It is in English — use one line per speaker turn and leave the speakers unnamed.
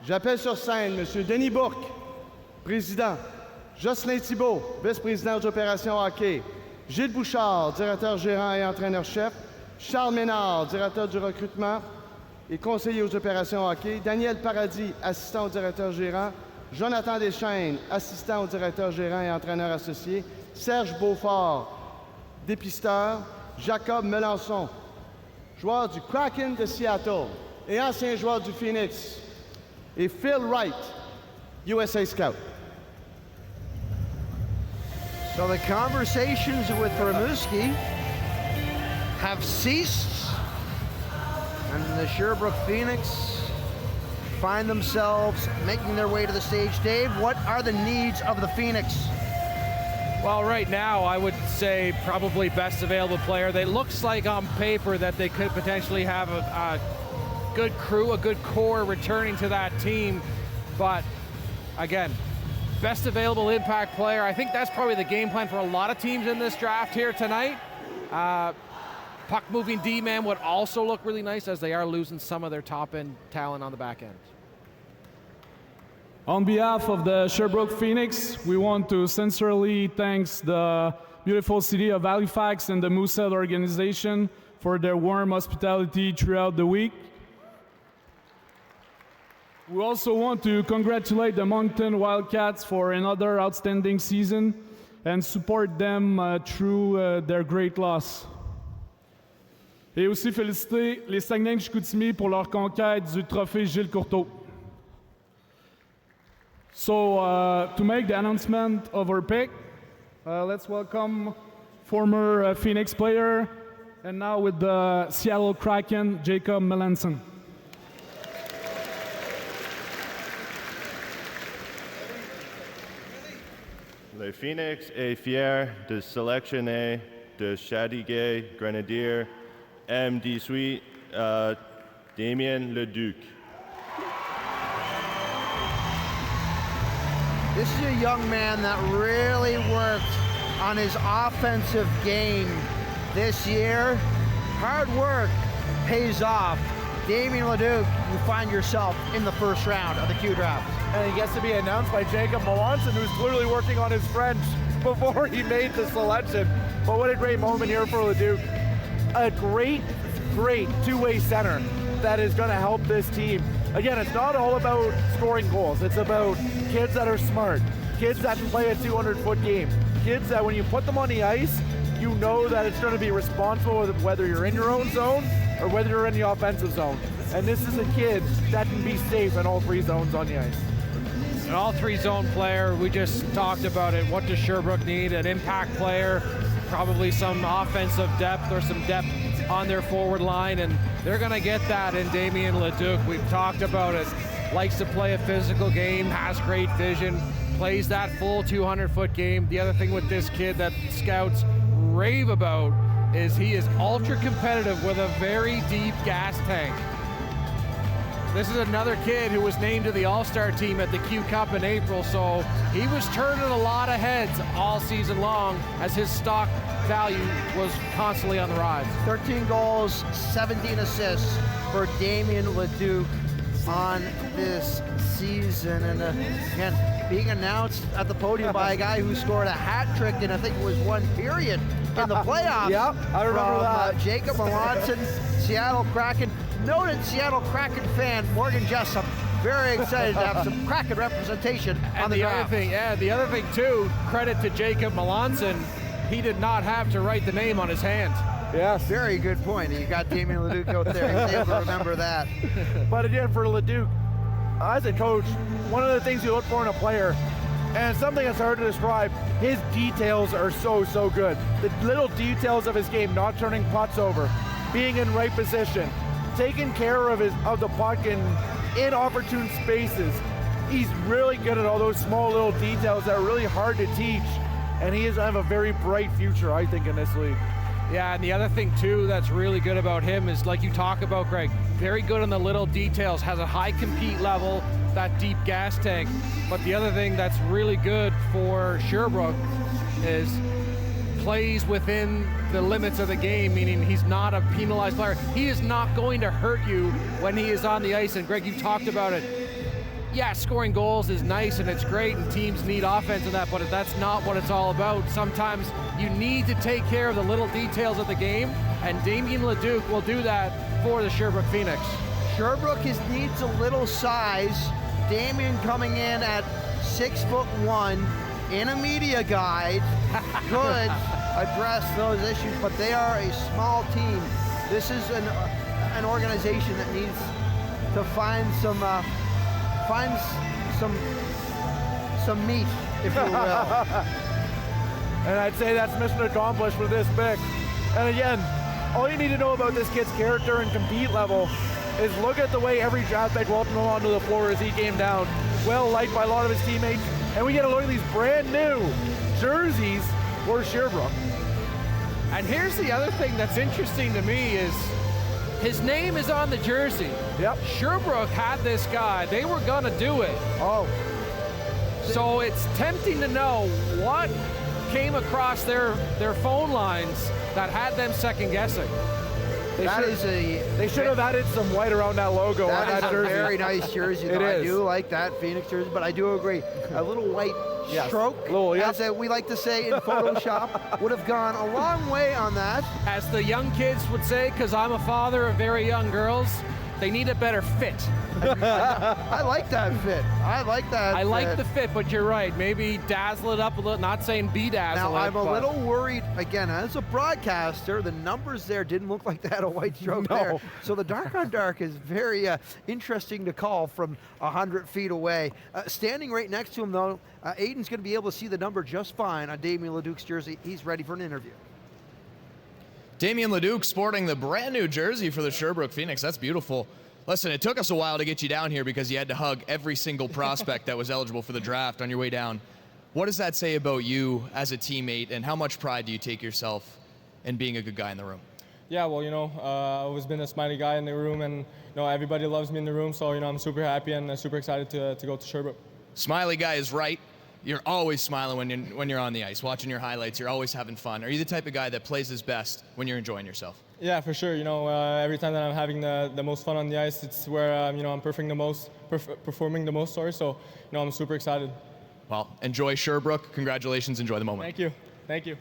J'appelle sur scène M. Denis Bourque, président. Jocelyn Thibault, vice-président des opérations hockey. Gilles Bouchard, directeur gérant et entraîneur-chef. Charles Ménard, directeur du recrutement et conseiller aux opérations hockey. Daniel Paradis, assistant au directeur gérant. Jonathan Deschaines, assistant au directeur gérant et entraîneur associé. Serge Beaufort, dépisteur. Jacob Melançon, joueur du Kraken de Seattle et ancien joueur du Phoenix. Et Phil Wright, USA Scout.
So the conversations with Rimouski have ceased, and the Sherbrooke Phoenix find themselves making their way to the stage. Dave, what are the needs of the Phoenix?
Well, right now, I would say probably best available player. It looks like on paper that they could potentially have a good crew, a good core returning to that team, but again, best available impact player. I think that's probably the game plan for a lot of teams in this draft here tonight. Puck-moving D-man would also look really nice as they are losing some of their top-end talent on the back end.
On behalf of the Sherbrooke Phoenix, we want to sincerely thank the beautiful city of Halifax and the Moosehead organization for their warm hospitality throughout the week. We also want to congratulate the Moncton Wildcats for another outstanding season and support them through their great loss. Et aussi féliciter les Saguenay-Chicoutimi pour leur conquête du trophée Gilles Courteau. So to make the announcement of our pick, let's welcome former Phoenix player and now with the Seattle Kraken, Jacob Melanson.
Le Phoenix est fier de sélectionner de Châteauguay Grenadier M18 Damien Leduc.
This is a young man that really worked on his offensive game this year. Hard work pays off. Damien Leduc, you find yourself in the first round of the Q Draft.
And he gets to be announced by Jacob Melanson, who's clearly working on his French before he made the selection. But what a great moment here for Leduc. A great two-way center that is going to help this team. Again, it's not all about scoring goals. It's about kids that are smart, kids that can play a 200-foot game, kids that when you put them on the ice, you know that it's going to be responsible whether you're in your own zone or whether you're in the offensive zone. And this is a kid that can be safe in all three zones on the ice.
An all-three-zone player, we just talked about it. What does Sherbrooke need? An impact player, probably some offensive depth or some depth on their forward line, and they're going to get that in Damien Leduc. We've talked about it. Likes to play a physical game, has great vision, plays that full 200-foot game. The other thing with this kid that scouts rave about is he is ultra competitive with a very deep gas tank. This is another kid who was named to the All-Star team at the Q Cup in April, so he was turning a lot of heads all season long as his stock value was constantly on the rise.
13 goals, 17 assists for Damien Leduc on this season. And again, being announced at the podium by a guy who scored a hat trick in, I think it was one period in the playoffs.
Yep, I remember that.
Jacob Melanson, Seattle Kraken. Noted Seattle Kraken fan Morgan Jessup, very excited to have some Kraken representation on the draft.
The other thing too, credit to Jacob Melanson, he did not have to write the name on his hand.
Yes. Very good point. You got Damien Leduc out there. He was able to remember that.
But again, for Leduc, as a coach, one of the things you look for in a player, and something that's hard to describe, his details are so good. The little details of his game, not turning putts over, being in right position, taking care of the puck in inopportune spaces. He's really good at all those small little details that are really hard to teach, and he is have a very bright future, I think, in this league.
Yeah, and the other thing too that's really good about him is, like you talk about, Greg, very good on the little details, has a high compete level, that deep gas tank. But the other thing that's really good for Sherbrooke is plays within the limits of the game, meaning he's not a penalized player. He is not going to hurt you when he is on the ice. And Greg, you talked about it. yeah, scoring goals is nice and it's great and teams need offense and that, but that's not what it's all about. Sometimes you need to take care of the little details of the game, and Damien Leduc will do that for the Sherbrooke Phoenix.
Sherbrooke needs a little size. Damien coming in at 6'1" in a media guide could address those issues, but they are a small team. This is an organization that needs to find some meat, if you will.
And I'd say that's mission accomplished for this pick. And again, all you need to know about this kid's character and compete level is look at the way every draft pick welcomed him onto the floor as he came down. Well liked by a lot of his teammates. And we get a look at these brand new jerseys for Sherbrooke.
And here's the other thing that's interesting to me is his name is on the jersey.
Yep.
Sherbrooke had this guy. They were gonna do it.
Oh.
So it's tempting to know what came across their phone lines that had them second guessing.
They should have added some white around that logo on that jersey.
That is a very nice jersey.
It is.
I do like that Phoenix jersey, but I do agree. A little white stroke, as we like to say in Photoshop, would have gone a long way on that.
As the young kids would say, because I'm a father of very young girls, they need a better fit.
I like that fit. I like that
I like the fit, but you're right. Maybe dazzle it up a little, not saying bedazzle
Now,
it.
I'm a little worried, again, as a broadcaster, the numbers there didn't look like they had a white stroke there. So the dark on dark is very interesting to call from 100 feet away. Standing right next to him, though, Aiden's going to be able to see the number just fine on Damien Leduc's jersey. He's ready for an interview.
Damien Leduc sporting the brand new jersey for the Sherbrooke Phoenix. That's beautiful. Listen, it took us a while to get you down here because you had to hug every single prospect that was eligible for the draft on your way down. What does that say about you as a teammate, and how much pride do you take yourself in being a good guy in the room?
Yeah, well, I've always been a smiley guy in the room, and everybody loves me in the room, so I'm super happy and super excited to go to Sherbrooke.
Smiley guy is right. You're always smiling when you're on the ice, watching your highlights. You're always having fun. Are you the type of guy that plays his best when you're enjoying yourself?
Yeah, for sure. Every time that I'm having the most fun on the ice, it's where I'm performing the most. So I'm super excited.
Well, enjoy Sherbrooke. Congratulations. Enjoy the moment.
Thank you. Thank you.